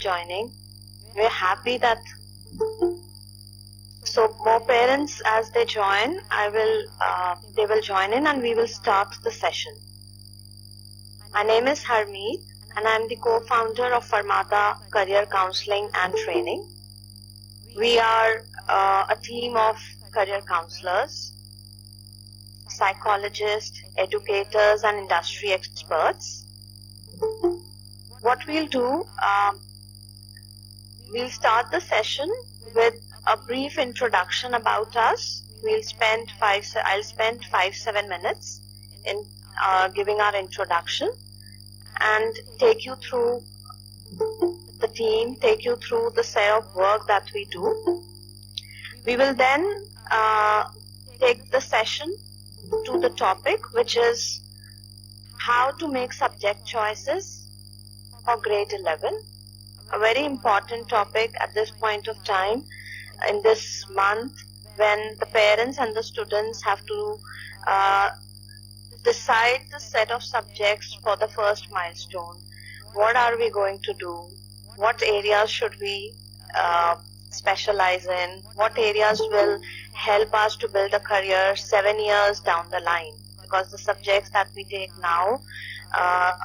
joining. We're happy that more parents as they join, they will join in and we will start the session. My name is Harmeet and I'm the co-founder of Farmata Career Counseling and Training. We are a team of career counselors, psychologists, educators and industry experts. What we'll do, we'll start the session with a brief introduction about us. I'll spend 5-7 minutes in giving our introduction and take you through the team, take you through the set of work that we do. We will then take the session to the topic, which is how to make subject choices for grade 11. A very important topic at this point of time in this month, when the parents and the students have to decide the set of subjects for the first milestone. What are we going to do? What areas should we specialize in? What areas will help us to build a career 7 years down the line? Because the subjects that we take now,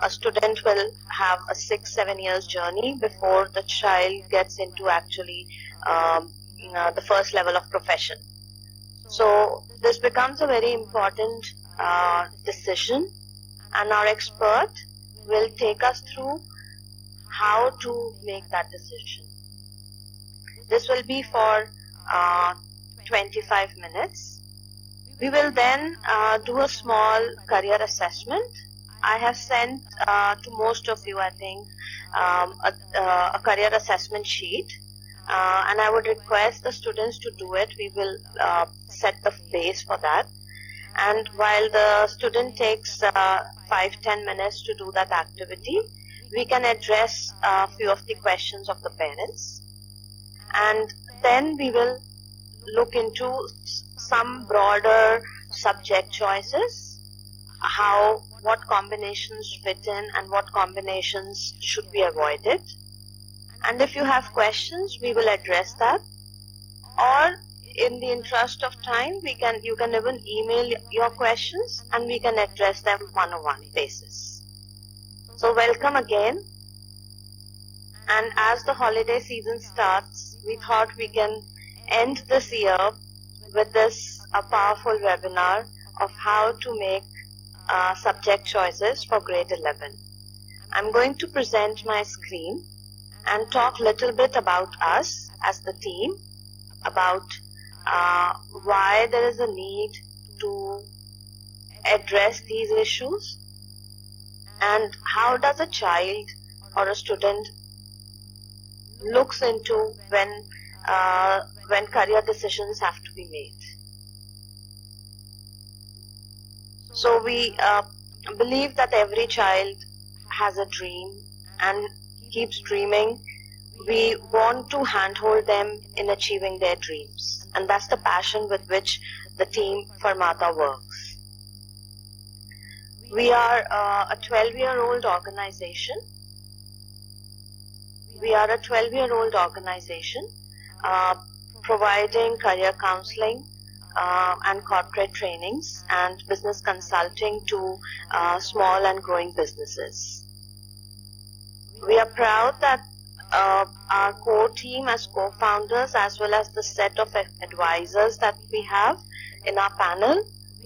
a student will have a 6-7 years journey before the child gets into actually the first level of profession. So this becomes a very important decision, and our expert will take us through how to make that decision. This will be for 25 minutes. We will then do a small career assessment. I have sent to most of you, I think, a career assessment sheet. And I would request the students to do it. We will set the base for that. And while the student takes 5-10 minutes to do that activity, we can address a few of the questions of the parents. And then we will look into some broader subject choices, what combinations fit in and what combinations should be avoided. And if you have questions, we will address that. Or in the interest of time, you can even email your questions and we can address them one-on-one basis. So welcome again. And as the holiday season starts, we thought we can end this year with a powerful webinar of how to make subject choices for grade 11. I'm going to present my screen and talk a little bit about us as the team, about why there is a need to address these issues, and how does a child or a student looks into when career decisions have to be made. So we believe that every child has a dream and keeps dreaming. We want to handhold them in achieving their dreams, and that's the passion with which the team Farmata works. We are a 12-year-old organization. We are a 12-year-old organization providing career counseling and corporate trainings and business consulting to small and growing businesses. We are proud that our core team as co-founders, as well as the set of advisors that we have in our panel,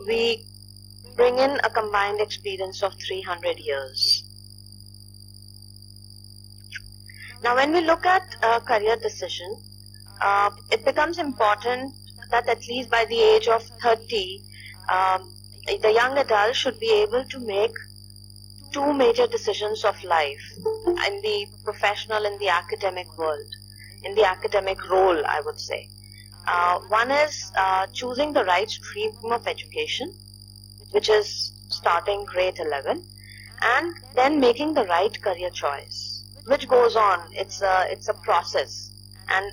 we bring in a combined experience of 300 years. Now, when we look at career decision, it becomes important that at least by the age of 30, the young adult should be able to make two major decisions of life in the professional and the academic world, in the academic role, I would say. One is choosing the right stream of education, which is starting grade 11, and then making the right career choice, which goes on. It's a process, and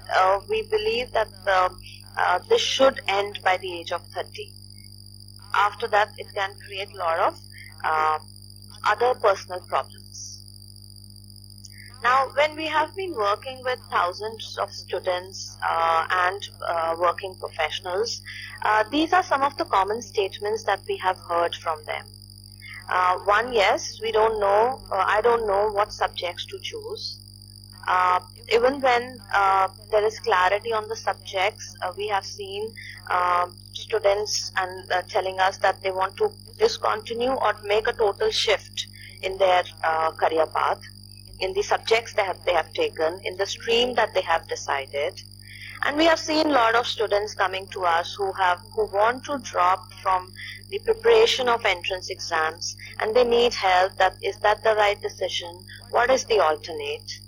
we believe that this should end by the age of 30. After that, it can create a lot of other personal problems. Now, when we have been working with thousands of students and working professionals, these are some of the common statements that we have heard from them. One, yes, we don't know, I don't know what subjects to choose. Even when there is clarity on the subjects, we have seen students and telling us that they want to discontinue or make a total shift in their career path, in the subjects they have taken, in the stream that they have decided. And we have seen a lot of students coming to us who want to drop from the preparation of entrance exams, and they need help. Is that the right decision? What is the alternate?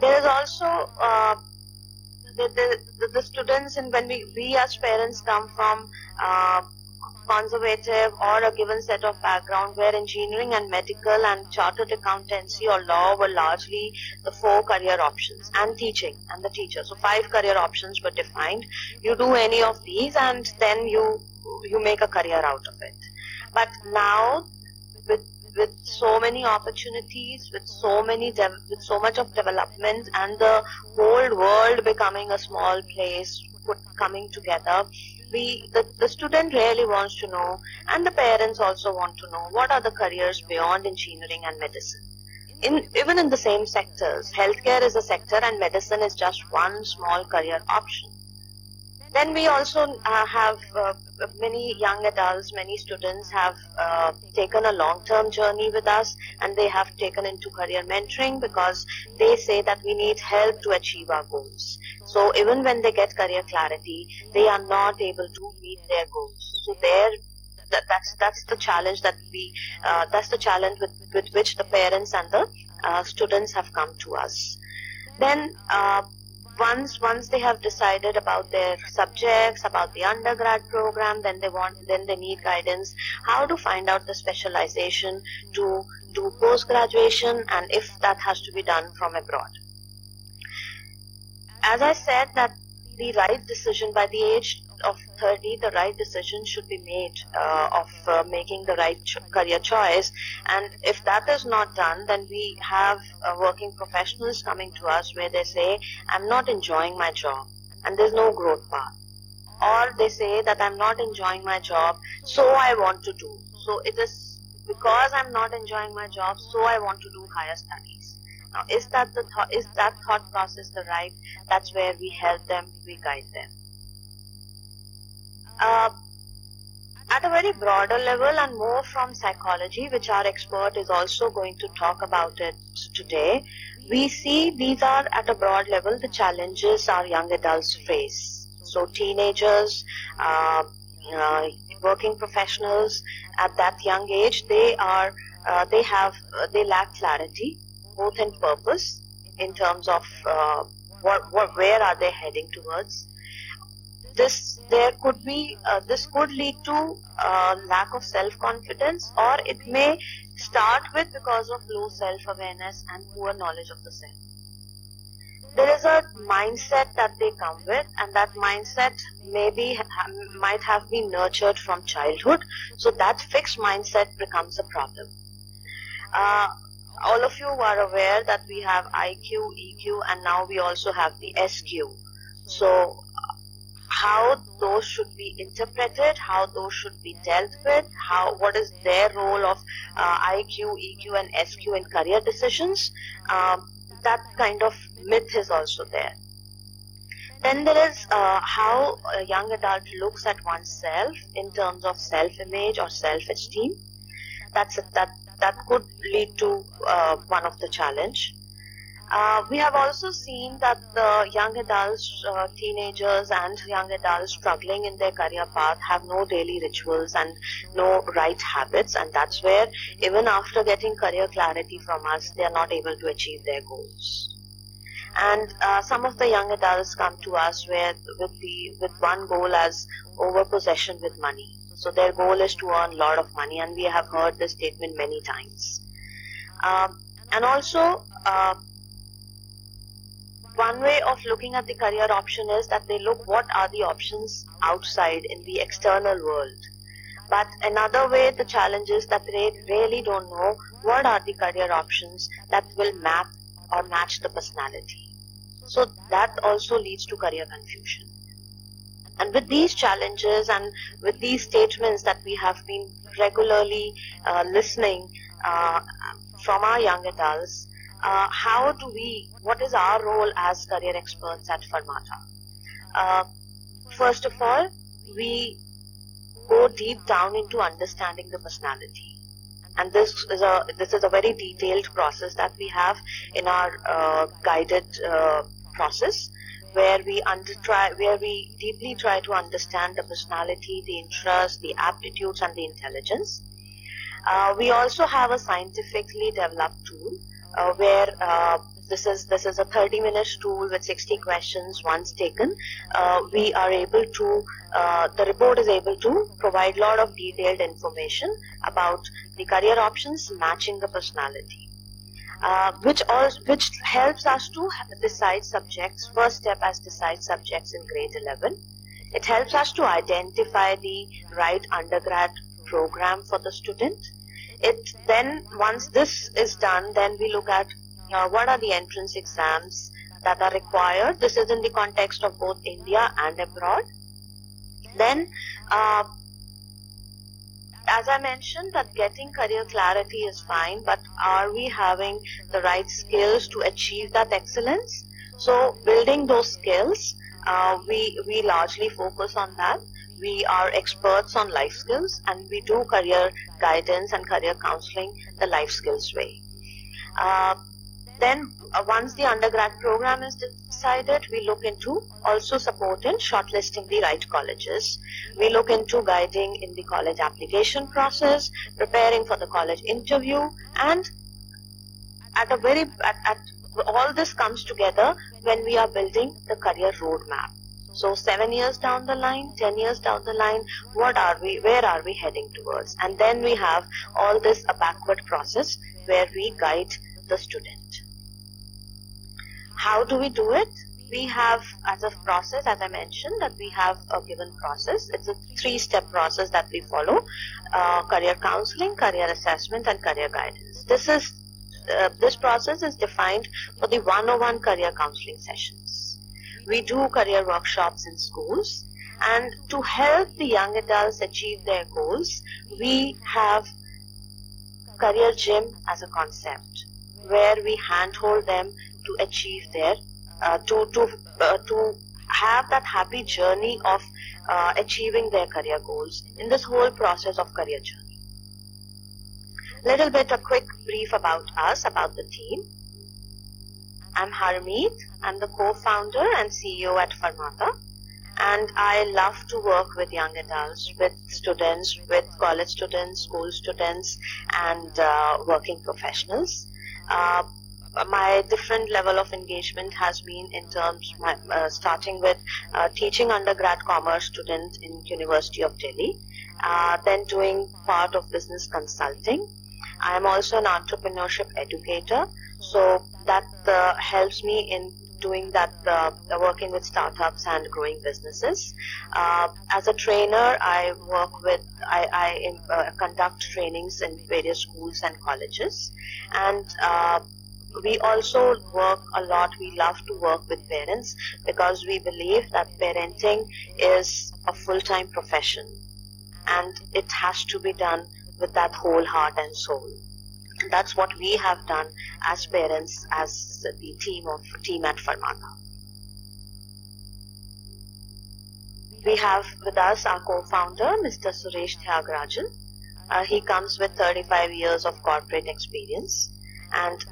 There is also the students, and when we as parents come from conservative or a given set of background where engineering and medical and chartered accountancy or law were largely the 4 career options, and teaching and the teacher. So 5 career options were defined. You do any of these and then you make a career out of it. But now with so many opportunities, with so much of development, and the whole world becoming a small place, coming together, the student really wants to know, and the parents also want to know, what are the careers beyond engineering and medicine. Even in the same sectors, healthcare is a sector and medicine is just one small career option. Then we also have many young adults, many students have taken a long-term journey with us, and they have taken into career mentoring because they say that we need help to achieve our goals. So even when they get career clarity, they are not able to meet their goals. So that's the challenge that's the challenge with which the parents and the students have come to us. Then once they have decided about their subjects, about the undergrad program, then they need guidance how to find out the specialization to do post-graduation, and if that has to be done from abroad. As I said, that the right decision by the age of 30, the right decision should be made of making the right career choice. And if that is not done, then we have working professionals coming to us where they say, I'm not enjoying my job and there's no growth path. Or they say that I'm not enjoying my job, so I want to do. So it is because I'm not enjoying my job, so I want to do higher studies. Now, is that thought process the right? That's where we help them, we guide them. At a very broader level and more from psychology, which our expert is also going to talk about it today, we see these are at a broad level the challenges our young adults face. So teenagers, working professionals at that young age, they lack clarity, both in purpose, in terms of where are they heading towards. This could lead to lack of self-confidence, or it may start with because of low self-awareness and poor knowledge of the self. There is a mindset that they come with, and that mindset might have been nurtured from childhood. So that fixed mindset becomes a problem. All of you are aware that we have IQ, EQ, and now we also have the SQ. So how those should be interpreted, how those should be dealt with, what is their role of IQ, EQ, and SQ in career decisions, that kind of myth is also there. Then there is how a young adult looks at oneself in terms of self-image or self-esteem. That could lead to one of the challenge. We have also seen that the young adults, teenagers and young adults struggling in their career path have no daily rituals and no right habits, and that's where even after getting career clarity from us, they are not able to achieve their goals. And some of the young adults come to us with one goal as over-possession with money. So their goal is to earn a lot of money, and we have heard this statement many times. And also, one way of looking at the career option is that they look what are the options outside in the external world. But another way, the challenge is that they really don't know what are the career options that will map or match the personality. So that also leads to career confusion. And with these challenges and with these statements that we have been regularly listening from our young adults, what is our role as career experts at Farmata? First of all, we go deep down into understanding the personality. And this is a very detailed process that we have in our guided process, where we deeply try to understand the personality, the interests, the aptitudes, and the intelligence. We also have a scientifically developed tool where this is a 30-minute tool with 60 questions once taken. We are able to the report is able to provide a lot of detailed information about the career options matching the personality, which helps us to decide subjects. First step as decide subjects in grade 11. It helps us to identify the right undergrad program for the student. Once this is done, then we look at what are the entrance exams that are required. This is in the context of both India and abroad. Then, as I mentioned, that getting career clarity is fine, but are we having the right skills to achieve that excellence? So building those skills, we largely focus on that. We are experts on life skills, and we do career guidance and career counseling the life skills way. Then once the undergrad program is decided, we look into also support in shortlisting the right colleges. We look into guiding in the college application process, preparing for the college interview, and all this comes together when we are building the career roadmap. So 7 years down the line, 10 years down the line, where are we heading towards? And then we have all this a backward process where we guide the student. How do we do it? We have, as a process, as I mentioned, that we have a given process. It's a 3-step process that we follow: career counseling, career assessment, and career guidance. This process is defined for the 101 career counseling sessions. We do career workshops in schools, and to help the young adults achieve their goals, we have career gym as a concept, where we handhold them to achieve their to have that happy journey of achieving their career goals in this whole process of career journey. A quick brief about us, about the team. I'm Harmeet. I'm the co-founder and CEO at Farmata, and I love to work with young adults, with students, with college students, school students, and working professionals. My different level of engagement has been in terms starting with teaching undergrad commerce students in University of Delhi, then doing part of business consulting. I am also an entrepreneurship educator, so that helps me in doing that, working with startups and growing businesses. As a trainer, I conduct trainings in various schools and colleges, and we also work a lot. We love to work with parents because we believe that parenting is a full-time profession, and it has to be done with that whole heart and soul. And that's what we have done as parents, as the team at Farmata. We have with us our co-founder, Mr. Suresh Tyagarajan. He comes with 35 years of corporate experience, and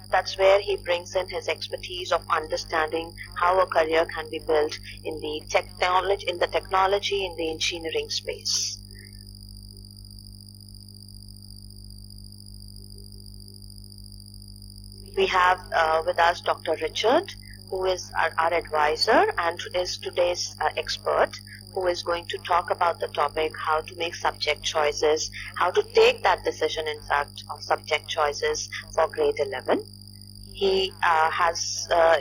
that's where he brings in his expertise of understanding how a career can be built in the technology, in the engineering space. We have with us Dr. Richard, who is our advisor and is today's expert, who is going to talk about the topic how to make subject choices, how to take that decision, in fact, of subject choices for grade 11. He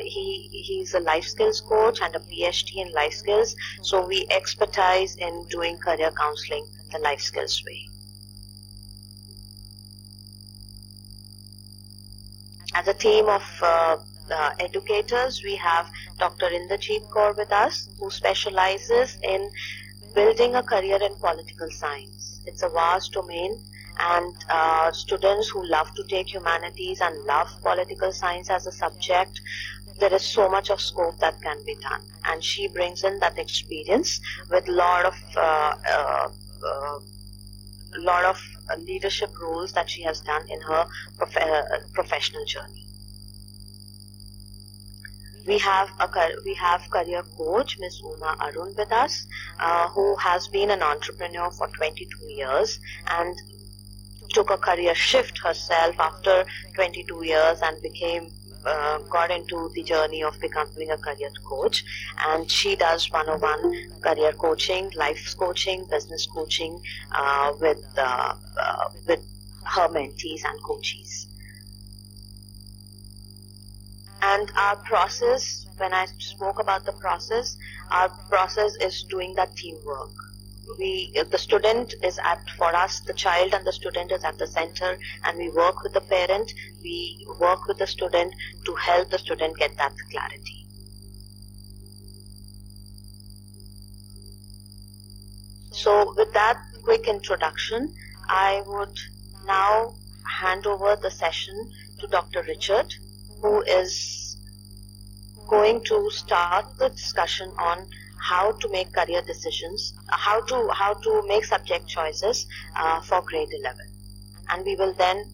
he's a life skills coach and a PhD in life skills, so we expertise in doing career counseling the life skills way. As a team of educators, we have Dr. Inderjeet Kaur with us, who specializes in building a career in political science. It's a vast domain, and students who love to take humanities and love political science as a subject, there is so much of scope that can be done. And she brings in that experience with lot of leadership roles that she has done in her professional journey. We have career coach Ms. Uma Arun with us, who has been an entrepreneur for 22 years and took a career shift herself after 22 years and got into the journey of becoming a career coach. And she does one-on-one career coaching, life coaching, business coaching with her mentees and coaches. And our process, when I spoke about the process, our process is doing that teamwork. The student is for us, the child and the student is at the center, and we work with the parent, we work with the student to help the student get that clarity. So with that quick introduction, I would now hand over the session to Dr. Richard, who is going to start the discussion on how to make career decisions, how to make subject choices for grade 11. And we will then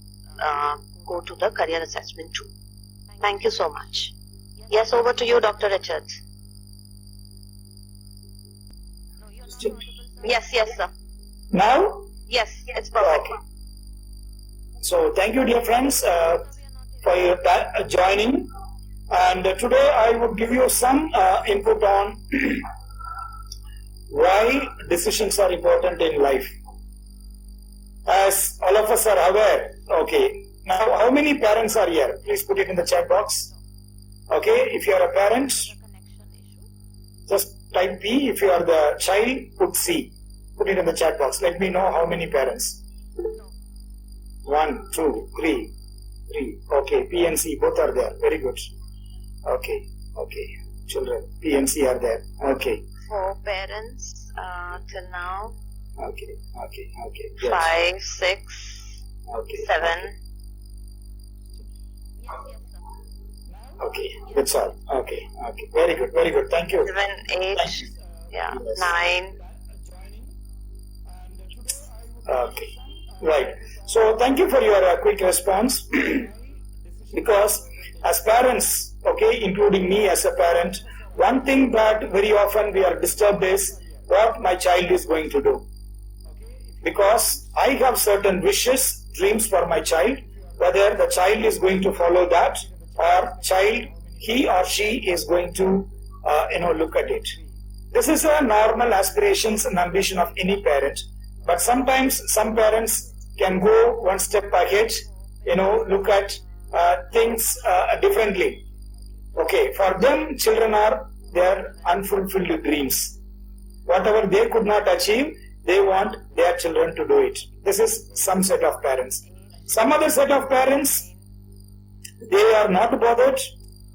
go to the career assessment too. Thank you so much. Yes, over to you, Dr. Richards. Yes, sir. Now? Yes, it's perfect. Okay. So, thank you, dear friends, for your joining. And today I would give you some input on why decisions are important in life. As all of us are aware, okay, now how many parents are here? Please put it in the chat box. Okay, if you are a parent, just type P. If you are the child, put C. Put it in the chat box. Let me know how many parents. 1, 2, 3. Okay, P and C both are there. Very good. Okay. Children, P and C are there. Okay. 4 parents till now. Okay. Yes. 5, 6, 7. Okay, that's all. Okay. Very good. Thank you. 7, 8, yeah, yes. 9. Okay, right. So thank you for your quick response. Because as parents, okay, including me as a parent, one thing that very often we are disturbed is what my child is going to do. Because I have certain wishes, dreams for my child, whether the child is going to follow that or he or she is going to, look at it. This is a normal aspirations and ambition of any parent. But sometimes some parents can go one step ahead, look at things differently. Okay, for them, children are their unfulfilled dreams. Whatever they could not achieve, they want their children to do it. This is some set of parents. Some other set of parents, they are not bothered.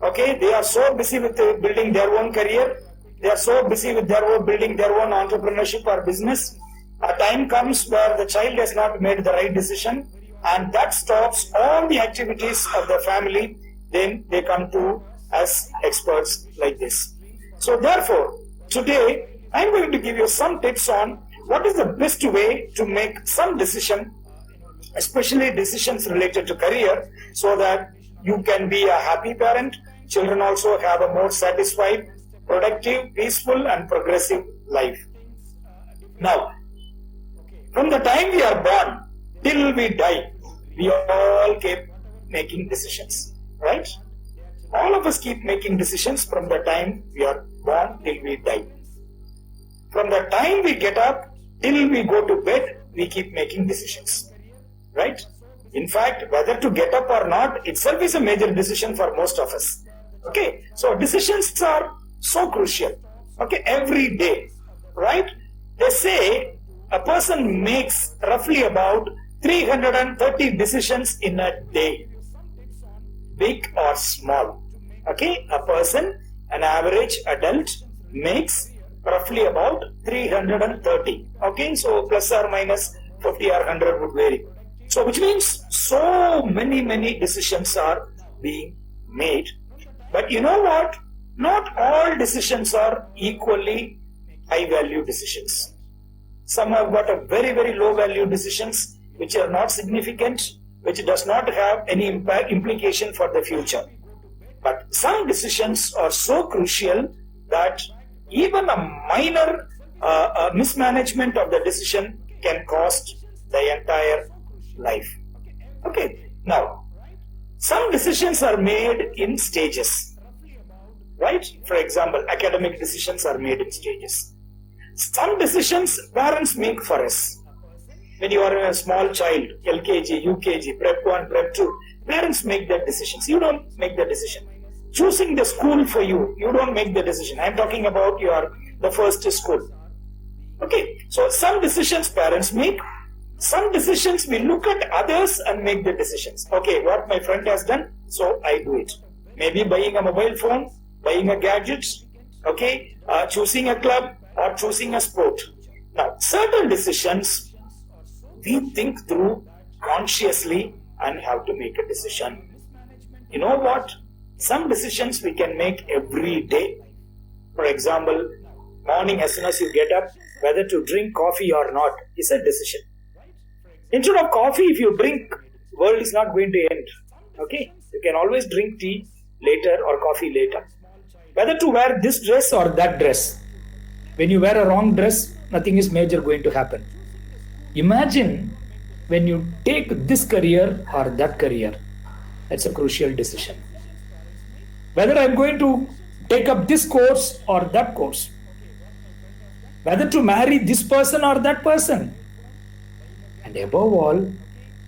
Okay, they are so busy with building their own career. They are so busy with building their own entrepreneurship or business. A time comes where the child has not made the right decision, and that stops all the activities of the family. Then they come to us experts like this. So therefore, today I'm going to give you some tips on what is the best way to make some decision, especially decisions related to career, so that you can be a happy parent. Children also have a more satisfied, productive, peaceful and progressive life. Now, from the time we are born till we die, we all keep making decisions, right? All of us keep making decisions from the time we are born till we die. From the time we get up till we go to bed, we keep making decisions, right? In fact, whether to get up or not itself is a major decision for most of us. Okay, so decisions are so crucial. Okay, every day, right? They say a person makes roughly about 330 decisions in a day. big or small. Okay, a person, an average adult, makes roughly about 330. Okay, so plus or minus 50 or 100 would vary. So which means so many decisions are being made. But you know what? Not all decisions are equally high value decisions. Some have got a very low value decisions which are not significant, which does not have any implication for the future. But some decisions are so crucial that even a minor mismanagement of the decision can cost the entire life. Okay, now some decisions are made in stages, right? For example, academic decisions are made in stages. Some decisions parents make for us. When you are a small child, LKG, UKG, Prep 1, Prep 2, parents make that decisions. You don't make the decision. Choosing the school for you, you don't make the decision. I'm talking about the first school. Okay, so some decisions parents make. Some decisions we look at others and make the decisions. Okay, what my friend has done, so I do it. Maybe buying a mobile phone, buying a gadget, okay, choosing a club or choosing a sport. Now, certain decisions we think through consciously and have to make a decision. You know what? Some decisions we can make every day. For example, morning as soon as you get up, whether to drink coffee or not is a decision. Instead of coffee, if you drink, world is not going to end. Okay? You can always drink tea later or coffee later. Whether to wear this dress or that dress. When you wear a wrong dress, nothing is major going to happen. Imagine when you take this career or that career. That's a crucial decision. Whether I'm going to take up this course or that course. Whether to marry this person or that person. And above all,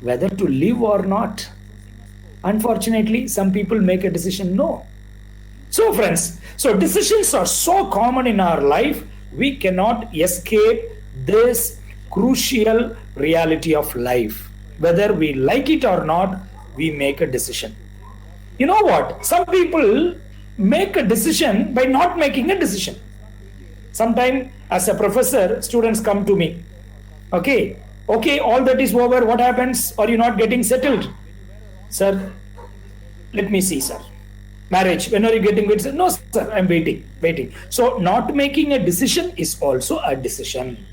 whether to live or not. Unfortunately, some people make a decision no. So friends, decisions are so common in our life, we cannot escape this crucial reality of life. Whether we like it or not, we make a decision. You know what? Some people make a decision by not making a decision. Sometimes as a professor, students come to me. Okay, all that is over. What happens? Are you not getting settled? Sir, let me see, sir. Marriage, when are you getting it? No, sir, I'm waiting. So not making a decision is also a decision.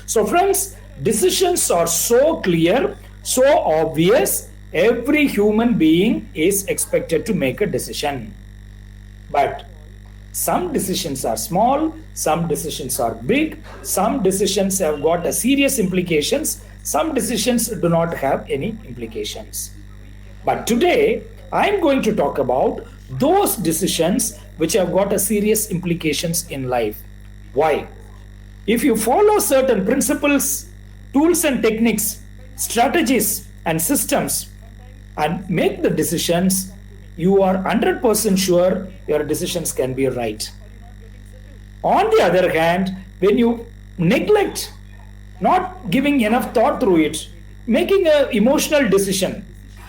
So friends, decisions are so clear, so obvious. Every human being is expected to make a decision. But some decisions are small, some decisions are big, some decisions have got a serious implications, some decisions do not have any implications. But today, I'm going to talk about those decisions which have got a serious implications in life. Why? If you follow certain principles, tools and techniques, strategies and systems and make the decisions, you are 100% sure your decisions can be right. On the other hand, when you neglect, not giving enough thought through it, making an emotional decision,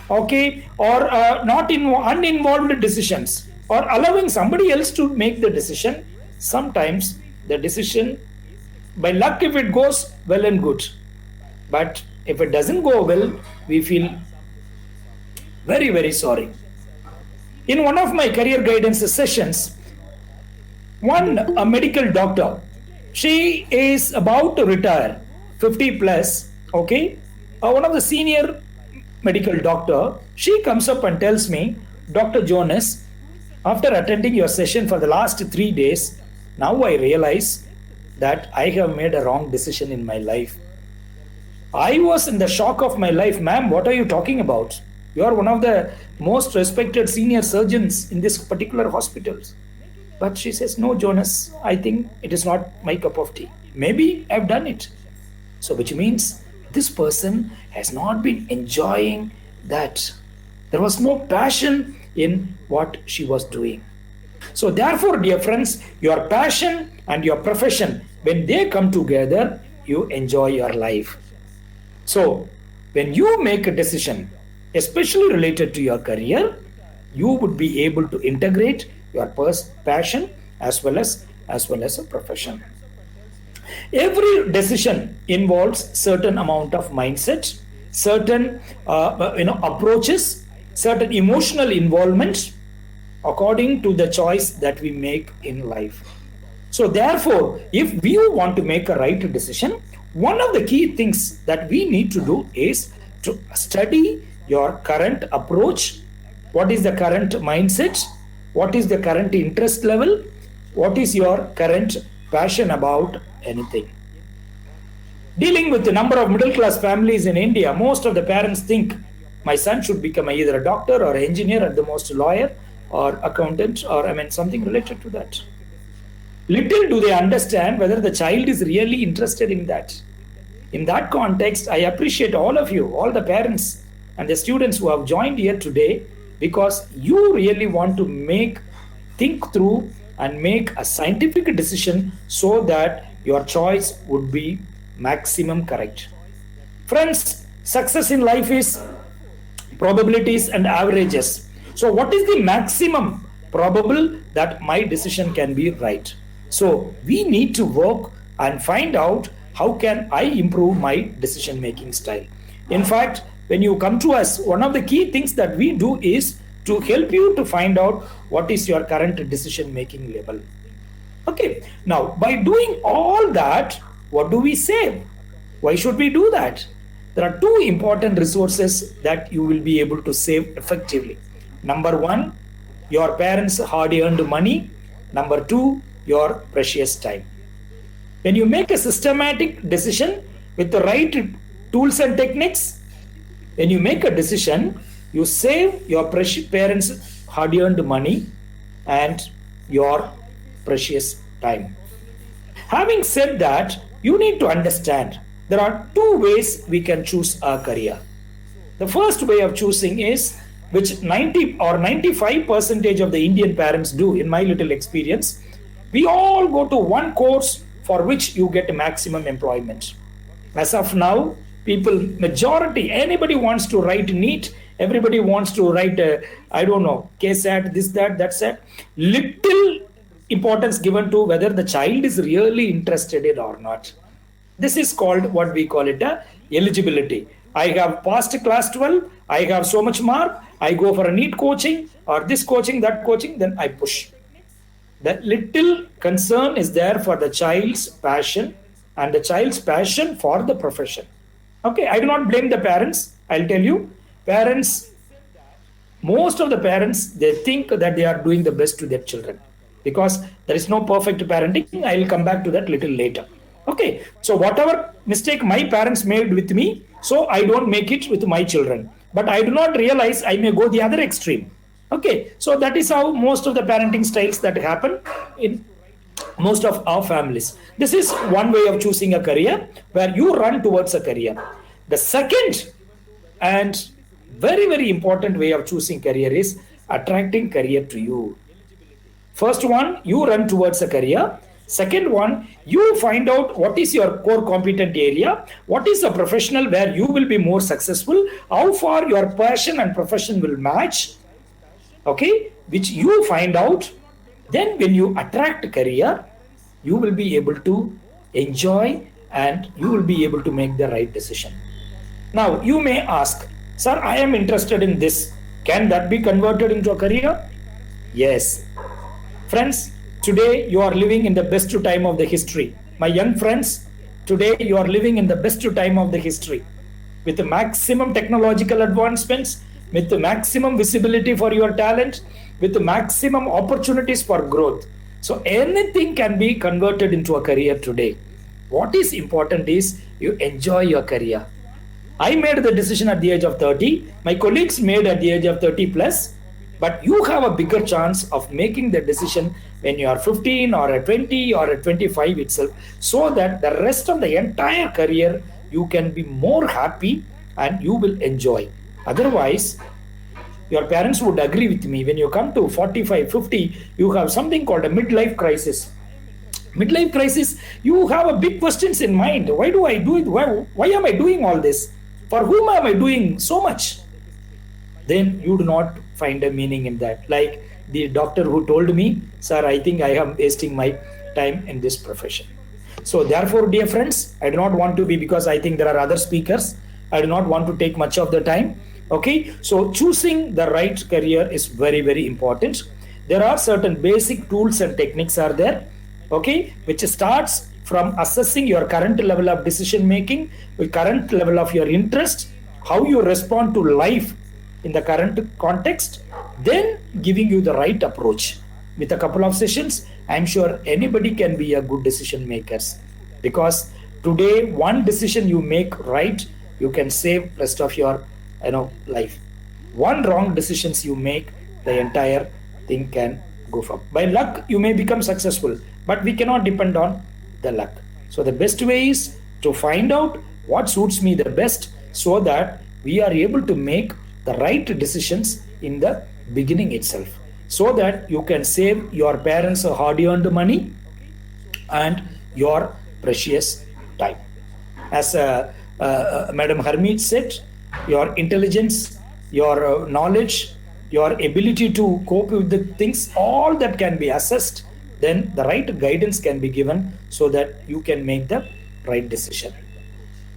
okay, or not uninvolved decisions, or allowing somebody else to make the decision, sometimes the decision, by luck if it goes well and good, but if it doesn't go well, we feel very sorry. In one of my career guidance sessions, a medical doctor, she is about to retire, 50 plus, okay, one of the senior medical doctor, she comes up and tells me, Dr. Jonas, after attending your session for the last 3 days, now I realize that I have made a wrong decision in my life. I was in the shock of my life. Ma'am, what are you talking about? You are one of the most respected senior surgeons in this particular hospital. But she says, no, Jonas, I think it is not my cup of tea. Maybe I've done it. So which means this person has not been enjoying that. There was no passion in what she was doing. So therefore, dear friends, your passion and your profession, when they come together, you enjoy your life. So when you make a decision, especially related to your career, you would be able to integrate your passion as well as a profession. Every decision involves certain amount of mindset, certain approaches, certain emotional involvement according to the choice that we make in life. So therefore, if we want to make a right decision, one of the key things that we need to do is to study your current approach. What is the current mindset? What is the current interest level? What is your current passion about anything? Dealing with the number of middle class families in India, most of the parents think my son should become either a doctor or engineer, at the most lawyer or accountant, or something related to that. Little do they understand whether the child is really interested in that. In that context, I appreciate all of you, all the parents and the students who have joined here today, because you really want to think through and make a scientific decision so that your choice would be maximum correct. Friends, success in life is probabilities and averages. So what is the maximum probable that my decision can be right? So we need to work and find out how can I improve my decision making style. In fact, when you come to us, one of the key things that we do is to help you to find out what is your current decision making level. Okay, now by doing all that, what do we save? Why should we do that? There are two important resources that you will be able to save effectively. Number one, your parents' hard-earned money. Number two, your precious time. When you make a systematic decision with the right tools and techniques, when you make a decision, you save your parents' hard-earned money and your precious time. Having said that, you need to understand there are two ways we can choose a career. The first way of choosing is, which 90 or 95% of the Indian parents do, in my little experience, we all go to one course for which you get maximum employment. As of now, majority, anybody wants to write NEET, everybody wants to write, KSAT, this, that, that. Little importance given to whether the child is really interested in or not. This is called, what we call it, eligibility. I have passed class 12, I have so much mark, I go for a NEET coaching or this coaching, that coaching, then I push. That little concern is there for the child's passion and the child's passion for the profession. Okay, I do not blame the parents. I'll tell you, most of the parents, they think that they are doing the best to their children because there is no perfect parenting. I will come back to that little later. Okay, so whatever mistake my parents made with me, so I don't make it with my children. But I do not realize I may go the other extreme. Okay, so that is how most of the parenting styles that happen in most of our families. This is one way of choosing a career where you run towards a career. The second and very, very important way of choosing career is attracting career to you. First one, you run towards a career. Second one, you find out what is your core competent area, what is the professional where you will be more successful, how far your passion and profession will match, okay, which you find out. Then when you attract a career, you will be able to enjoy and you will be able to make the right decision. Now, you may ask, sir, I am interested in this. Can that be converted into a career? Yes. Friends, today you are living in the best time of the history. My young friends, today you are living in the best time of the history. With the maximum technological advancements, with the maximum visibility for your talent, with the maximum opportunities for growth. So anything can be converted into a career today. What is important is you enjoy your career. I made the decision at the age of 30. My colleagues made at the age of 30 plus. But you have a bigger chance of making the decision when you are 15 or at 20 or at 25 itself, so that the rest of the entire career you can be more happy and you will enjoy. Otherwise, your parents would agree with me, when you come to 45, 50, you have something called a midlife crisis. Midlife crisis, you have a big questions in mind. Why do I do it? Why am I doing all this? For whom am I doing so much? Then you do not find a meaning in that. Like the doctor who told me, sir, I think I am wasting my time in this profession. So therefore, dear friends, I do not want to be, because I think there are other speakers, I do not want to take much of the time. Okay, so choosing the right career is very, very important. There are certain basic tools and techniques are there, okay, which starts from assessing your current level of decision making, the current level of your interest, how you respond to life in the current context, then giving you the right approach. With a couple of sessions, I'm sure anybody can be a good decision makers, because today one decision you make right, you can save rest of your life. One wrong decisions you make, the entire thing can go from. By luck, you may become successful, but we cannot depend on the luck. So the best way is to find out what suits me the best, so that we are able to make the right decisions in the beginning itself, so that you can save your parents hard-earned money and your precious time. As Madam Harmeet said, your intelligence, your knowledge, your ability to cope with the things, all that can be assessed, then the right guidance can be given, so that you can make the right decision.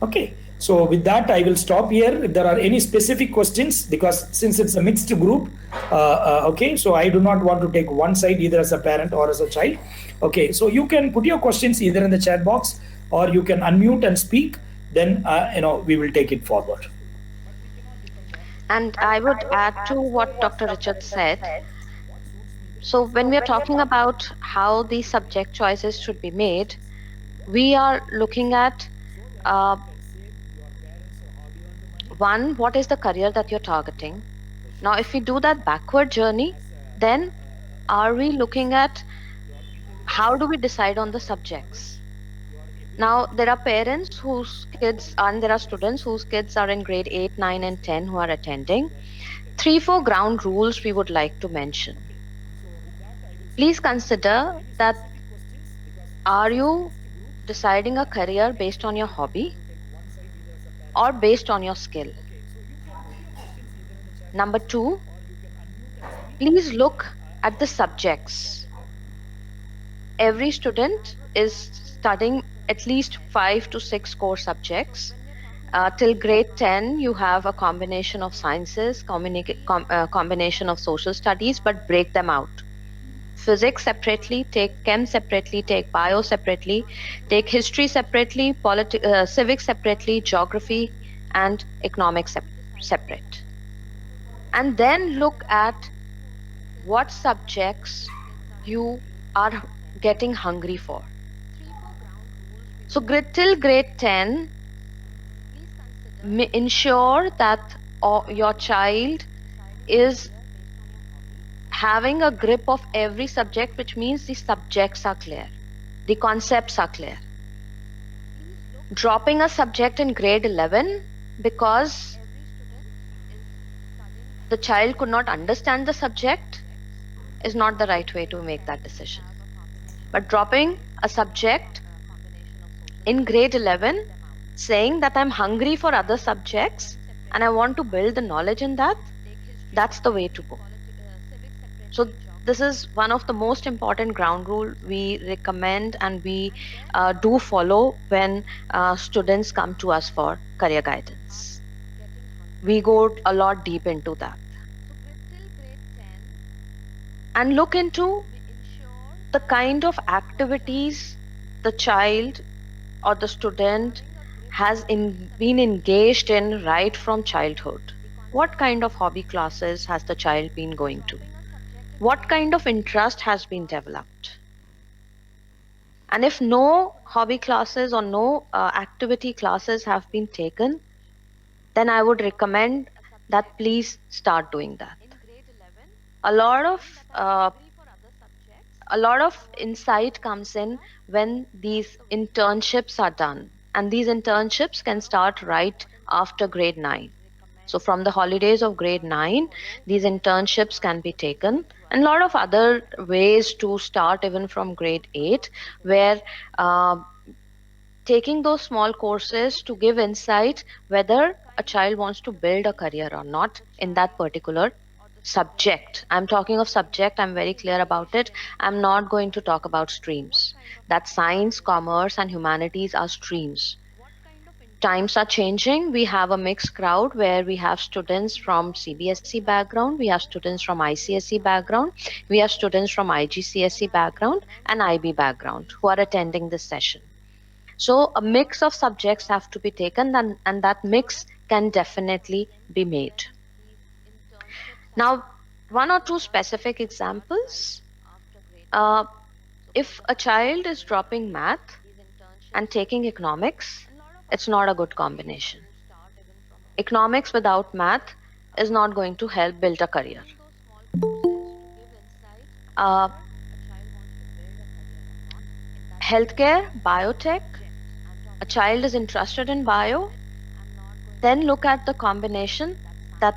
Okay, so with that, I will stop here. If there are any specific questions, because since it's a mixed group, okay, so I do not want to take one side, either as a parent or as a child. Okay, so you can put your questions either in the chat box, or you can unmute and speak. Then we will take it forward. And I would add to what Dr. Richard said. So when we are talking about how these subject choices should be made, we are looking at one, what is the career that you're targeting? Now, if we do that backward journey, then are we looking at how do we decide on the subjects? Now, there are parents whose kids, and there are students whose kids are in grade 8, 9, and 10 who are attending. 3-4 ground rules we would like to mention. Please consider that, are you deciding a career based on your hobby or based on your skill? Number 2, please look at the subjects. Every student is studying at least 5 to 6 core subjects. Till grade 10, you have a combination of sciences, combination of social studies, but break them out. Physics separately, take chem separately, take bio separately, take history separately, civics separately, geography and economics separate. And then look at what subjects you are getting hungry for. So till grade 10, ensure that your child is having a grip of every subject, which means the subjects are clear, the concepts are clear. Dropping a subject in grade 11 because the child could not understand the subject is not the right way to make that decision. But dropping a subject in grade 11, saying that I'm hungry for other subjects and I want to build the knowledge in that, that's the way to go. So this is one of the most important ground rule we recommend and we do follow when students come to us for career guidance. We go a lot deep into that. And look into the kind of activities the child or the student has been engaged in right from childhood. What kind of hobby classes has the child been going to? What kind of interest has been developed? And if no hobby classes or no activity classes have been taken, then I would recommend that please start doing that. A lot of insight comes in when these internships are done, and these internships can start right after grade 9. So from the holidays of grade 9, these internships can be taken, and a lot of other ways to start even from grade 8, where taking those small courses to give insight whether a child wants to build a career or not in that particular subject. I'm talking of subject. I'm very clear about it. I'm not going to talk about streams. That science, commerce, and humanities are streams. Times are changing. We have a mixed crowd where we have students from CBSE background, we have students from ICSE background, we have students from IGCSE background and IB background who are attending this session. So a mix of subjects have to be taken, and that mix can definitely be made. Now, one or two specific examples. If a child is dropping math and taking economics, it's not a good combination. Economics without math is not going to help build a career. Healthcare, biotech, a child is interested in bio, then look at the combination that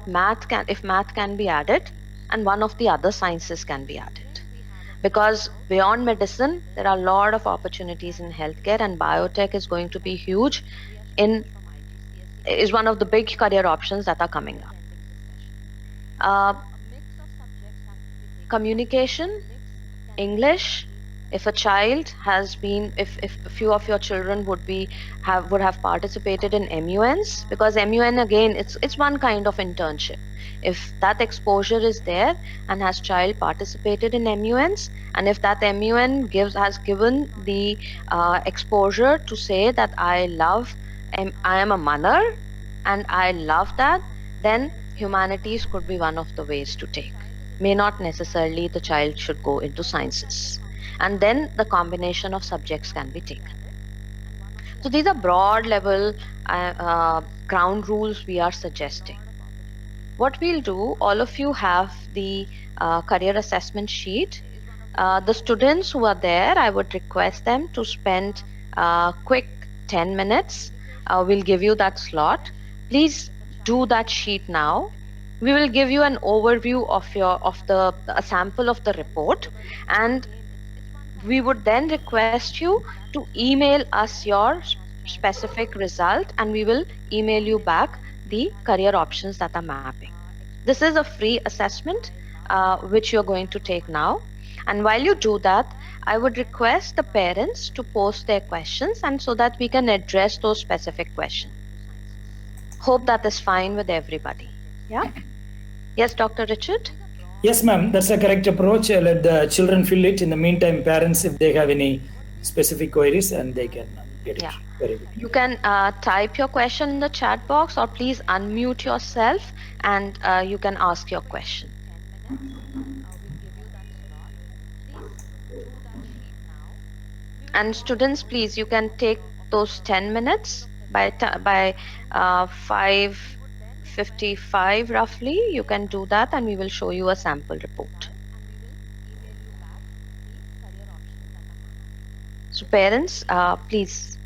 if math can be added and one of the other sciences can be added. Because beyond medicine, there are a lot of opportunities in healthcare, and biotech is going to be huge is one of the big career options that are coming up. Communication, English. If a child has been, if a few of your children would have participated in MUNs, because MUN again, it's one kind of internship. If that exposure is there and has child participated in MUNs, and if that MUN has given the exposure to say that I am a mother and I love that, then humanities could be one of the ways to take. May not necessarily the child should go into sciences. And then the combination of subjects can be taken. So these are broad level ground rules we are suggesting. What we'll do, all of you have the career assessment sheet. The students who are there, I would request them to spend quick 10 minutes. We'll give you that slot. Please do that sheet now. We will give you an overview of a sample of the report, and we would then request you to email us your specific result, and we will email you back the career options that are mapping. This is a free assessment which you're going to take now. And while you do that, I would request the parents to post their questions, and so that we can address those specific questions. Hope that is fine with everybody. Yeah? Yes, Dr. Richard? Yes, ma'am. That's a correct approach. Let the children fill it. In the meantime, parents, if they have any specific queries, and they can get it. Very good. You can type your question in the chat box, or please unmute yourself and you can ask your question. And students, please, you can take those 10 minutes by 5:55 roughly. You can do that, and we will show you a sample report. So parents, please,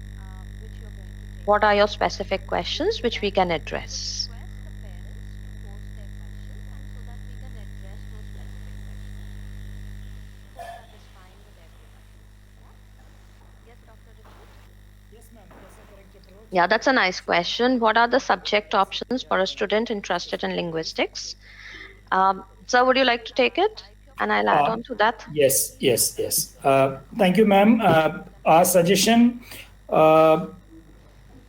what are your specific questions which we can address? Yeah, that's a nice question. What are the subject options for a student interested in linguistics? Sir, would you like to take it? And I'll add on to that. Yes. Thank you, ma'am. Our suggestion,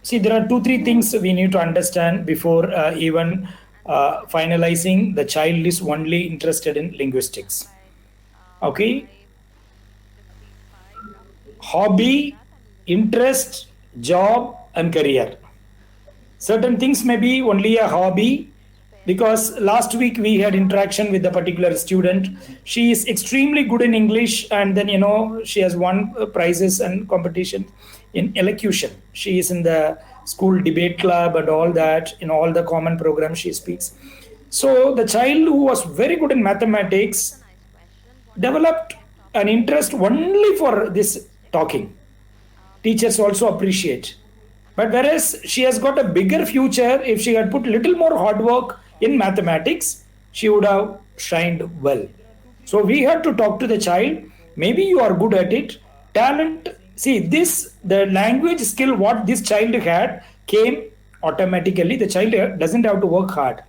see, there are 2-3 things we need to understand before even finalizing the child is only interested in linguistics. Okay. Hobby, interest, job, and career. Certain things may be only a hobby, because last week we had interaction with a particular student. She is extremely good in English, and then she has won prizes and competition in elocution. She is in the school debate club and all that, in all the common programs she speaks. So the child who was very good in mathematics developed an interest only for this talking. Teachers also appreciate. But whereas she has got a bigger future, if she had put little more hard work in mathematics, she would have shined well. So we have to talk to the child. Maybe you are good at it. Talent, see this, the language skill what this child had came automatically. The child doesn't have to work hard.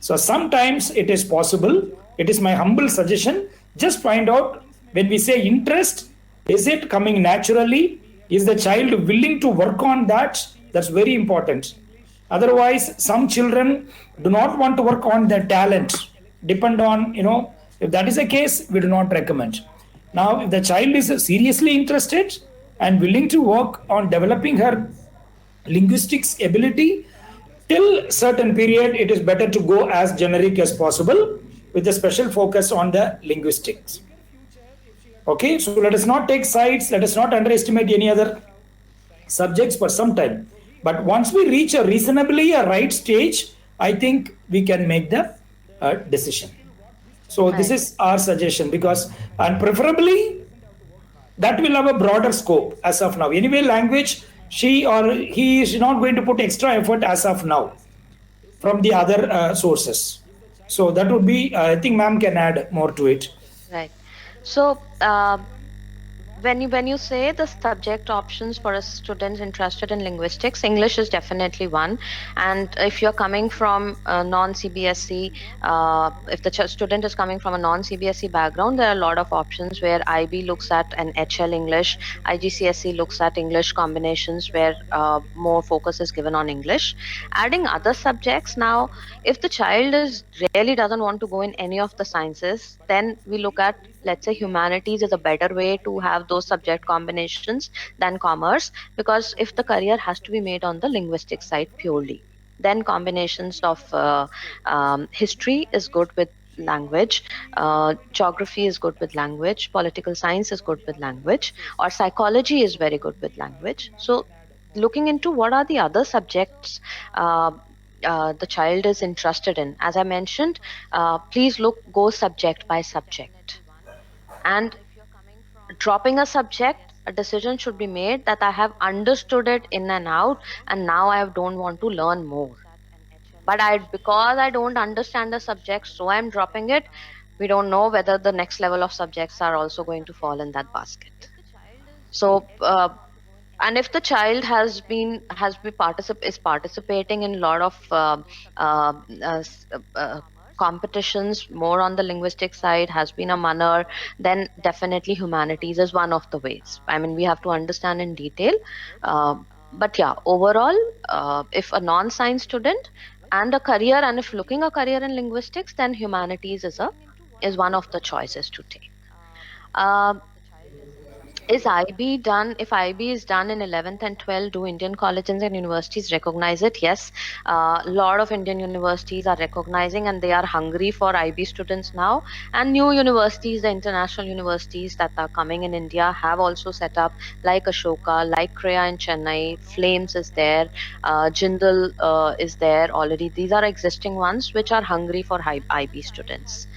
So sometimes it is possible. It is my humble suggestion. Just find out when we say interest, is it coming naturally? Is the child willing to work on that? That's very important. Otherwise, some children do not want to work on their talent. Depend on, if that is the case, we do not recommend. Now, if the child is seriously interested and willing to work on developing her linguistics ability, till certain period, it is better to go as generic as possible with a special focus on the linguistics. Okay, so let us not take sides, let us not underestimate any other subjects for some time. But once we reach a reasonably a right stage, I think we can make the decision. So this is our suggestion, because, and preferably that will have a broader scope as of now. Anyway, language, she or he is not going to put extra effort as of now from the other sources. So that would be, I think ma'am can add more to it. Right. So when you say the subject options for a student interested in linguistics, English is definitely one. And if you're coming from a non-CBSE, if the student is coming from a non-CBSE background, there are a lot of options where IB looks at an HL English, IGCSE looks at English combinations where more focus is given on English. Adding other subjects now, if the child really doesn't want to go in any of the sciences, then we look at, let's say, humanities is a better way to have those subject combinations than commerce, because if the career has to be made on the linguistic side purely, then combinations of history is good with language, geography is good with language, political science is good with language, or psychology is very good with language. So looking into what are the other subjects the child is interested in, as I mentioned, please go subject by subject. And dropping a subject, a decision should be made that I have understood it in and out, and now I don't want to learn more. But because I don't understand the subject, so I'm dropping it. We don't know whether the next level of subjects are also going to fall in that basket. So, and if the child is participating in a lot of competitions more on the linguistic side, has been a manner, then definitely humanities is one of the ways. I mean, we have to understand in detail. But yeah, overall, if a non-science student and a career, and if looking a career in linguistics, then humanities is one of the choices to take. Is IB done? If IB is done in 11th and 12th, do Indian colleges and universities recognize it? Yes, a lot of Indian universities are recognizing, and they are hungry for IB students now. And new universities, the international universities that are coming in India, have also set up, like Ashoka, like CREA in Chennai, Flames is there, Jindal is there already. These are existing ones which are hungry for IB students.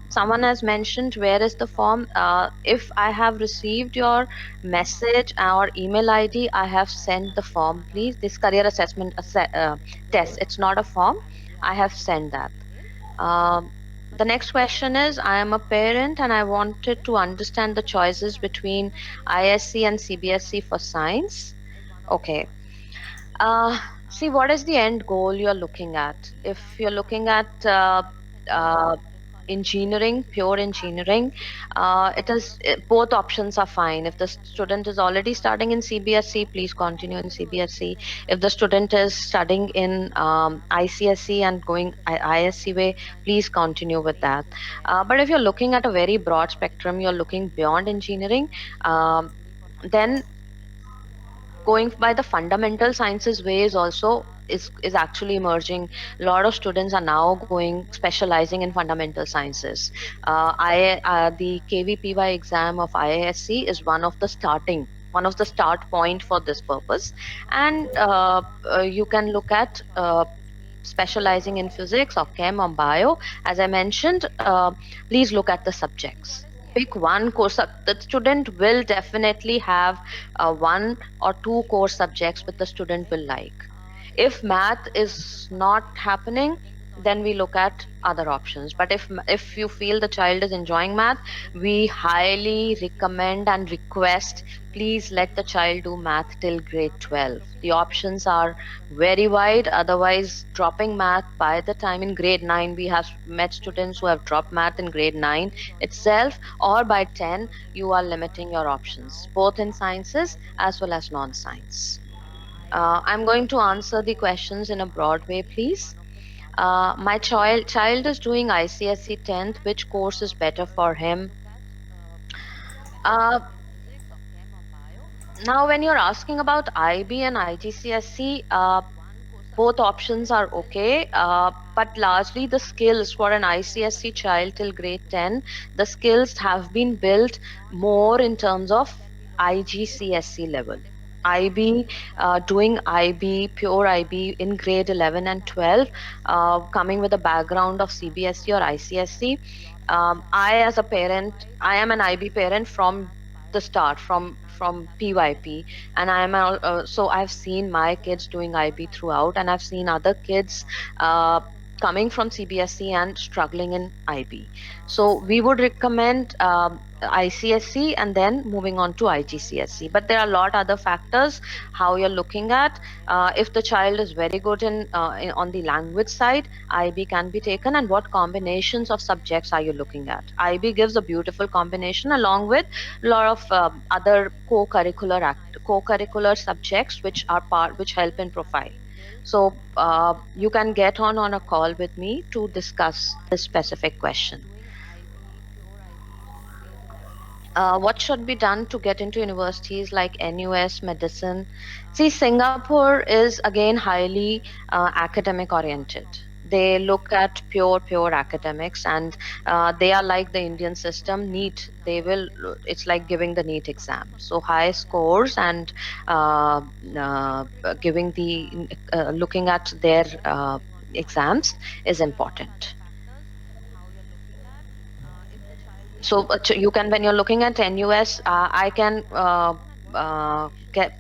Someone has mentioned, where is the form? If I have received your message or email ID, I have sent the form, please. This career assessment test, it's not a form. I have sent that. The next question is, I am a parent and I wanted to understand the choices between ISC and CBSE for science. Okay. See, what is the end goal you're looking at? If you're looking at engineering, pure engineering, both options are fine. If the student is already studying in CBSE, please continue in CBSE. If the student is studying in ICSE and going ISC way, please continue with that. But if you're looking at a very broad spectrum, you're looking beyond engineering, then going by the fundamental sciences way is also is actually emerging. A lot of students are now specializing in fundamental sciences. The KVPY exam of IISc is one of the start point for this purpose. And you can look at specializing in physics or chem or bio. As I mentioned, please look at the subjects. Pick one course. The student will definitely have one or two core subjects which the student will like. If math is not happening, then we look at other options. But if you feel the child is enjoying math, we highly recommend and request, please let the child do math till grade 12. The options are very wide. Otherwise, dropping math by the time in grade 9, we have met students who have dropped math in grade 9 itself, or by 10, you are limiting your options, both in sciences as well as non-science. I'm going to answer the questions in a broad way, please. My child is doing ICSE 10th. Which course is better for him? Now, when you're asking about IB and IGCSE, both options are okay, but largely the skills for an ICSE child till grade 10, the skills have been built more in terms of IGCSE level. IB, doing IB, pure IB in grade 11 and 12, coming with a background of CBSE or ICSE. I, as a parent, I am an IB parent from the start, from PYP, and I am so I've seen my kids doing IB throughout, and I've seen other kids coming from CBSE and struggling in IB. So we would recommend ICSE and then moving on to IGCSE. But there are a lot other factors how you're looking at. If the child is very good on the language side, IB can be taken. And what combinations of subjects are you looking at? IB gives a beautiful combination along with a lot of other co-curricular subjects which help in profile. So you can get on a call with me to discuss this specific question. What should be done to get into universities like NUS, medicine? See, Singapore is again highly academic oriented. They look at pure academics, and they are like the Indian system, NEET. It's like giving the NEET exam. So high scores and looking at their exams is important. So you can, when you're looking at NUS, I can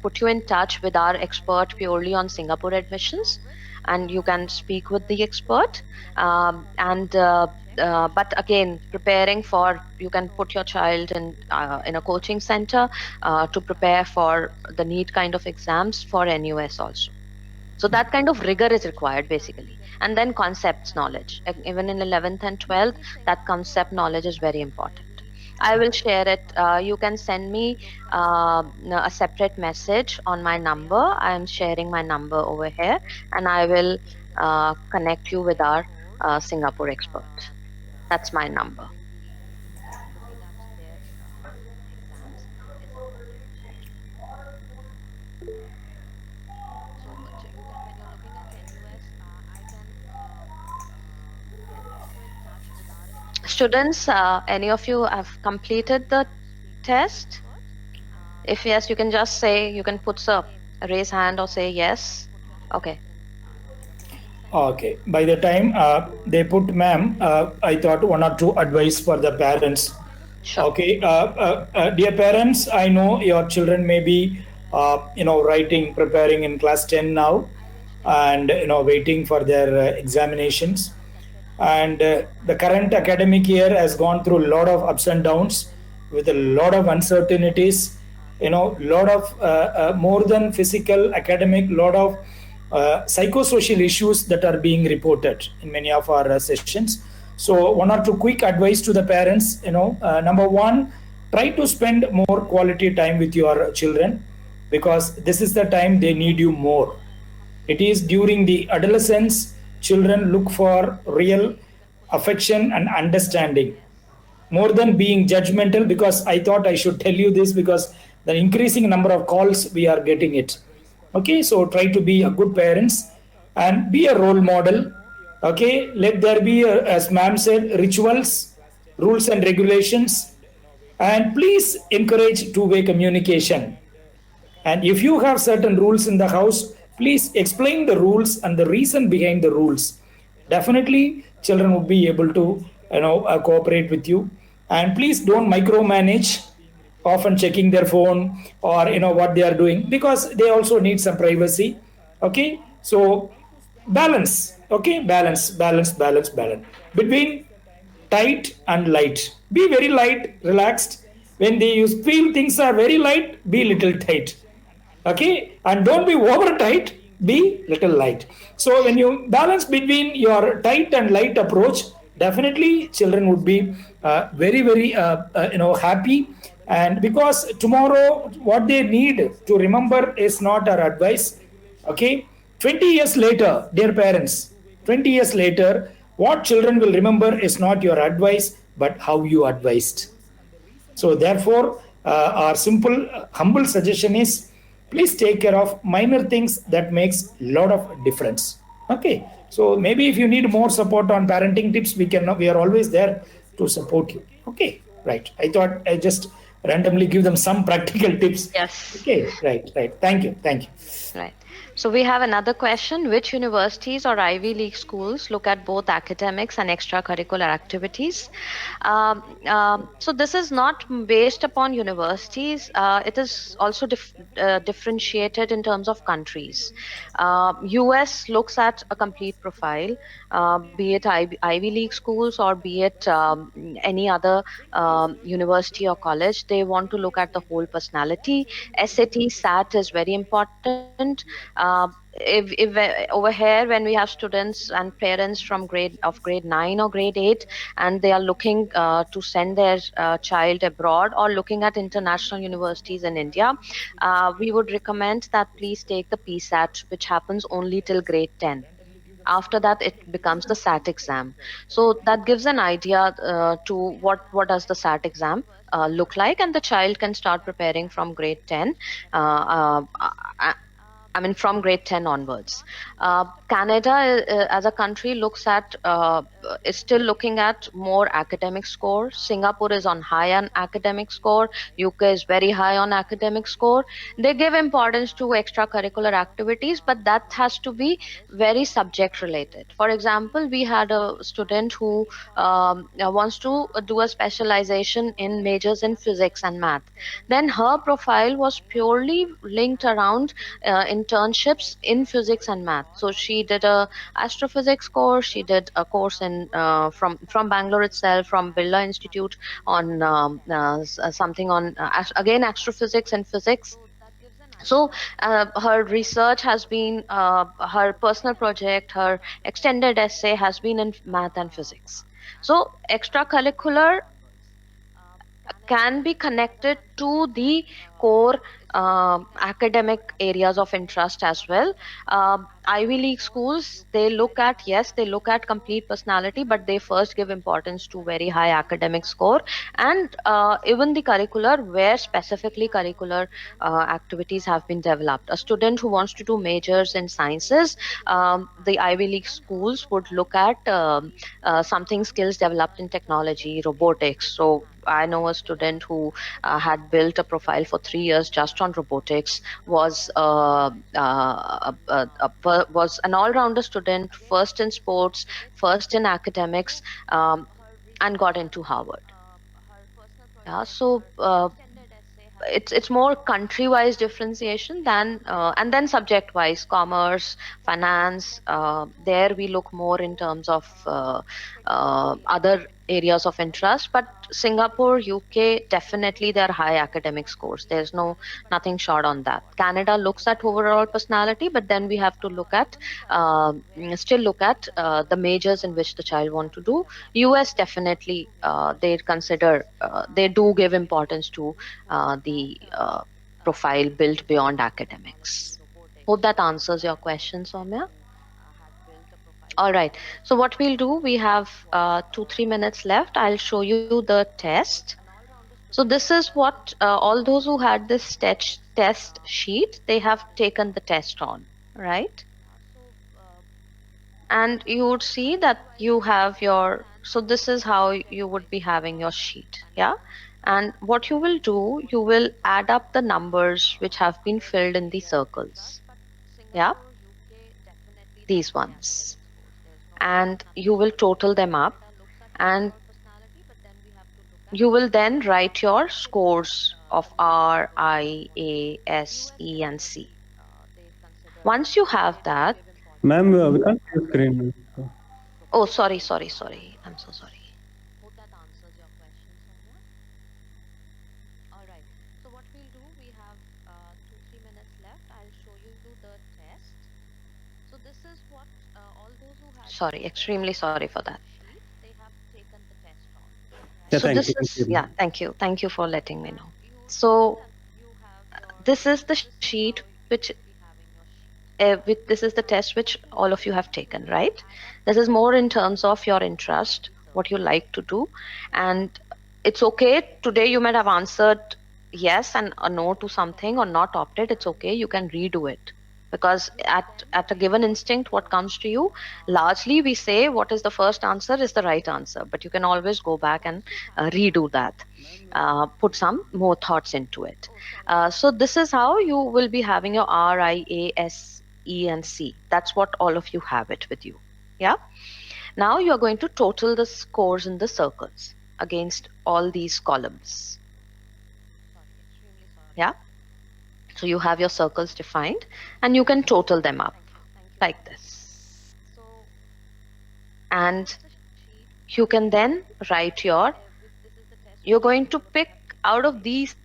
put you in touch with our expert purely on Singapore admissions, and you can speak with the expert. But again, preparing for, you can put your child in a coaching center to prepare for the NEET kind of exams for NUS also. So that kind of rigor is required basically. And then concepts knowledge. Even in 11th and 12th, that concept knowledge is very important. I will share it. You can send me a separate message on my number. I am sharing my number over here, and I will connect you with our Singapore expert. That's my number. Students, any of you have completed the test? If yes, you can just say, you can put a raise hand or say yes. Okay. Okay. By the time they put ma'am, I thought one or two advice for the parents. Sure. Okay. Dear parents, I know your children may be, writing, preparing in class 10 now, and, waiting for their examinations. And the current academic year has gone through a lot of ups and downs with a lot of uncertainties, lot of more than physical, academic, lot of psychosocial issues that are being reported in many of our sessions. So one or two quick advice to the parents, number one, try to spend more quality time with your children, because this is the time they need you more. It is during the adolescence children look for real affection and understanding more than being judgmental, because I thought I should tell you this because the increasing number of calls we are getting it. Okay, so try to be a good parents and be a role model. Okay, let there be, as ma'am said, rituals, rules and regulations, and please encourage two-way communication. And if you have certain rules in the house, please explain the rules and the reason behind the rules. Definitely children would be able to cooperate with you. And please don't micromanage, often checking their phone or what they are doing, because they also need some privacy. Okay, so balance. Okay, balance between tight and light. Be very light, relaxed. When you feel things are very light, be little tight. Okay, and don't be over tight, be little light. So when you balance between your tight and light approach, definitely children would be very happy. And because tomorrow what they need to remember is not our advice. Okay, 20 years later, dear parents, 20 years later, what children will remember is not your advice but how you advised. So therefore, our simple, humble suggestion is please take care of minor things that makes lot of difference. Okay. So maybe if you need more support on parenting tips, we are always there to support you. Okay. Right. I thought I just randomly give them some practical tips. Yes. Okay. Right. Thank you. Right. So we have another question. Which universities or Ivy League schools look at both academics and extracurricular activities? So this is not based upon universities. It is also differentiated in terms of countries. US looks at a complete profile, be it Ivy League schools or be it any other university or college. They want to look at the whole personality. SAT, SAT is very important. If over here, when we have students and parents from grade 9 or grade 8, and they are looking to send their child abroad or looking at international universities in India, we would recommend that please take the PSAT, which happens only till grade 10. After that, it becomes the SAT exam. So that gives an idea to what does the SAT exam look like, and the child can start preparing from grade 10. I mean, from grade 10 onwards. Canada as a country is still looking at more academic score. Singapore is on high on academic score. UK is very high on academic score. They give importance to extracurricular activities, but that has to be very subject related. For example, we had a student who wants to do a specialization in majors in physics and math. Then her profile was purely linked around internships in physics and math. So she did a astrophysics course. She did a course in from Bangalore itself, from Birla Institute, on something on again astrophysics and physics. So her research has been her personal project, her extended essay has been in math and physics. So extracurricular can be connected to the core academic areas of interest as well. Ivy League schools, they look at complete personality, but they first give importance to very high academic score, and even the curricular, where specifically curricular activities have been developed. A student who wants to do majors in sciences, the Ivy League schools would look at something skills developed in technology, robotics. So I know a student who had built a profile for 3 years just on robotics, was an all-rounder student, first in sports, first in academics, and got into Harvard. Yeah, so it's more country-wise differentiation than and then subject-wise, commerce, finance. There we look more in terms of other areas of interest. But Singapore, UK, definitely there are high academic scores. There's nothing short on that. Canada looks at overall personality, but then we have to still look at the majors in which the child want to do. US definitely they do give importance to the profile built beyond academics. Hope that answers your question, Soumya. All right. So what we'll do, we have 2-3 minutes left. I'll show you the test. So this is what all those who had this test sheet, they have taken the test on, right? And you would see that you have so this is how you would be having your sheet. Yeah. And what you will do, you will add up the numbers which have been filled in the circles. Yeah. These ones. And you will total them up, and you will then write your scores of R, I, A, S, E, and C. Once you have that, Ma'am, we can't see your screen. Oh, sorry. I'm so sorry. Hope that answers your question, Sonia. All right. So what we'll do, we have 2-3 minutes left. I'll show you the test. So this is what all those who had. Sorry, extremely sorry for that. They have taken the test on. Yeah, So thank this you. is, yeah, thank you for letting me know. So this is the sheet which this is the test which all of you have taken, right? This is more in terms of your interest, what you like to do, and it's okay. Today you might have answered yes and a no to something or not opted. It's okay. You can redo it because at a given instinct, what comes to you, largely we say what is the first answer is the right answer, but you can always go back and redo that, put some more thoughts into it. So this is how you will be having your R, I, A, S, E, and C. That's what all of you have it with you. Yeah. Now you're going to total the scores in the circles against all these columns. Yeah. So you have your circles defined and you can total them up like this. And you can then write you're going to pick out of these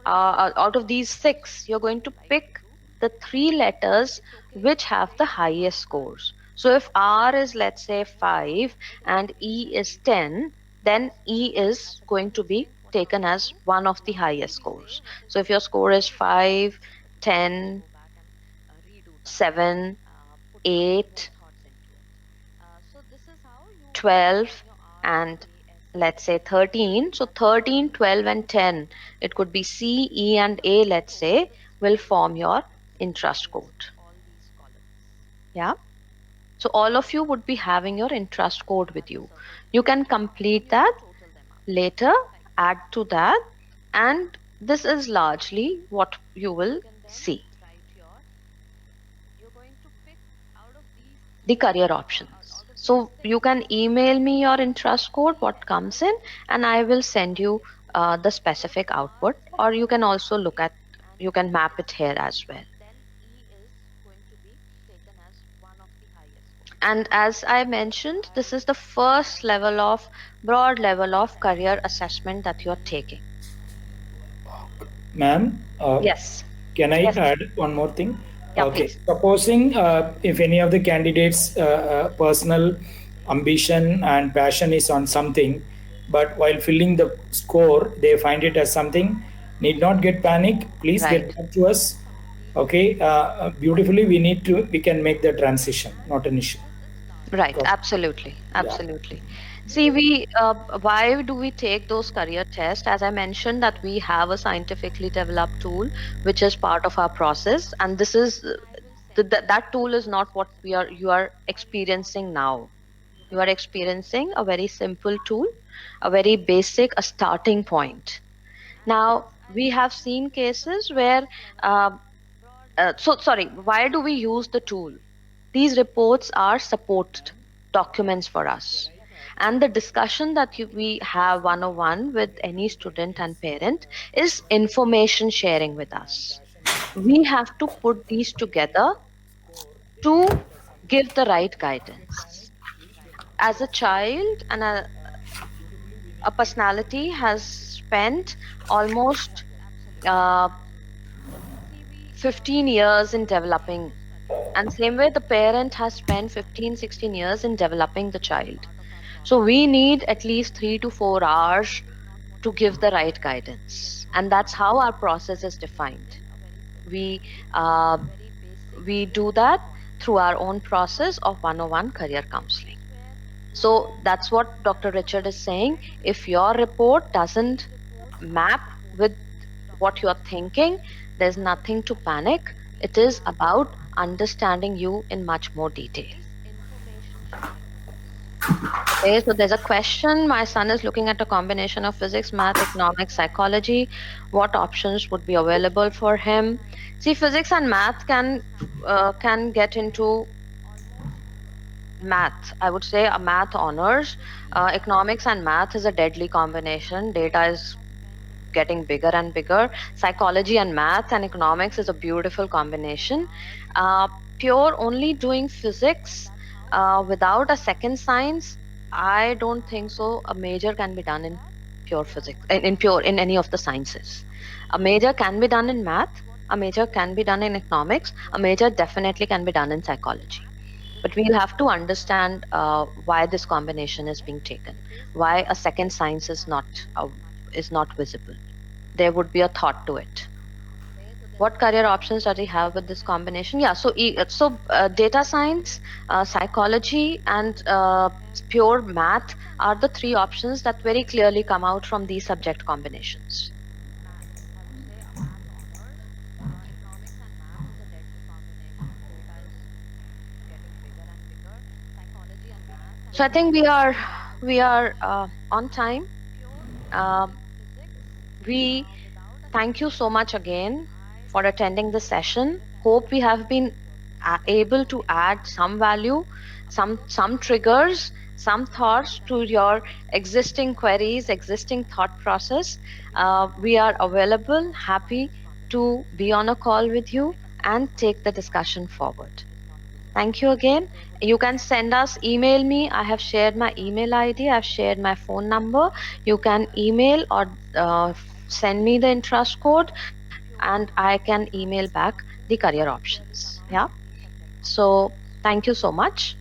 out of these 6, you're going to pick the 3 letters which have the highest scores. So if R is, let's say, 5 and E is 10, then E is going to be taken as one of the highest scores. So if your score is 5, 10, 7, 8, 12, and let's say 13. So 13, 12, and 10, it could be C, E, and A, let's say, will form your interest code. Yeah. So all of you would be having your interest code with you. You can complete that later, add to that, and this is largely what you will see. The career options. So you can email me your interest code, what comes in, and I will send you the specific output, or you can also you can map it here as well. And as I mentioned, this is the first broad level of career assessment that you're taking. Ma'am? Yes. Can I Yes. add one more thing? Yeah, Okay. please. Supposing if any of the candidates' personal ambition and passion is on something, but while filling the score, they find it as something, need not get panic. Please get back to us. Okay. Beautifully, we can make the transition, not an issue. Right. Absolutely. See, why do we take those career tests? As I mentioned, that we have a scientifically developed tool which is part of our process, and this is that tool is not what you are experiencing now. You are experiencing a very simple tool, a very basic, a starting point. Now we have seen cases where why do we use the tool? These reports are support documents for us. And the discussion that we have one-on-one with any student and parent is information sharing with us. We have to put these together to give the right guidance. As a child and a personality has spent almost 15 years in developing, and same way the parent has spent 15-16 years in developing the child. So we need at least 3 to 4 hours to give the right guidance, and that's how our process is defined. We do that through our own process of 101 career counseling. So that's what Dr. Richard is saying. If your report doesn't map with what you're thinking, there's nothing to panic. It is about understanding you in much more detail. Okay, so there's a question. My son is looking at a combination of physics, math, economics, psychology. What options would be available for him? See, physics and math can get into math. I would say a math honors. Economics and math is a deadly combination. Data is getting bigger and bigger. Psychology and math and economics is a beautiful combination. Pure only doing physics without a second science, I don't think so. A major can be done in pure physics, in any of the sciences. A major can be done in math, a major can be done in economics, a major definitely can be done in psychology. But we'll have to understand why this combination is being taken, why a second science is not visible. There would be a thought to it. What career options do they have with this combination? Yeah, so data science, psychology, and pure math are the three options that very clearly come out from these subject combinations. So I think we are on time. We thank you so much again for attending the session. Hope we have been able to add some value, some triggers, some thoughts to your existing queries, existing thought process. We are available, happy to be on a call with you and take the discussion forward. Thank you again. You can send us, email me. I have shared my email ID. I've shared my phone number. You can email or send me the interest code and I can email back the career options. Yeah. So thank you so much.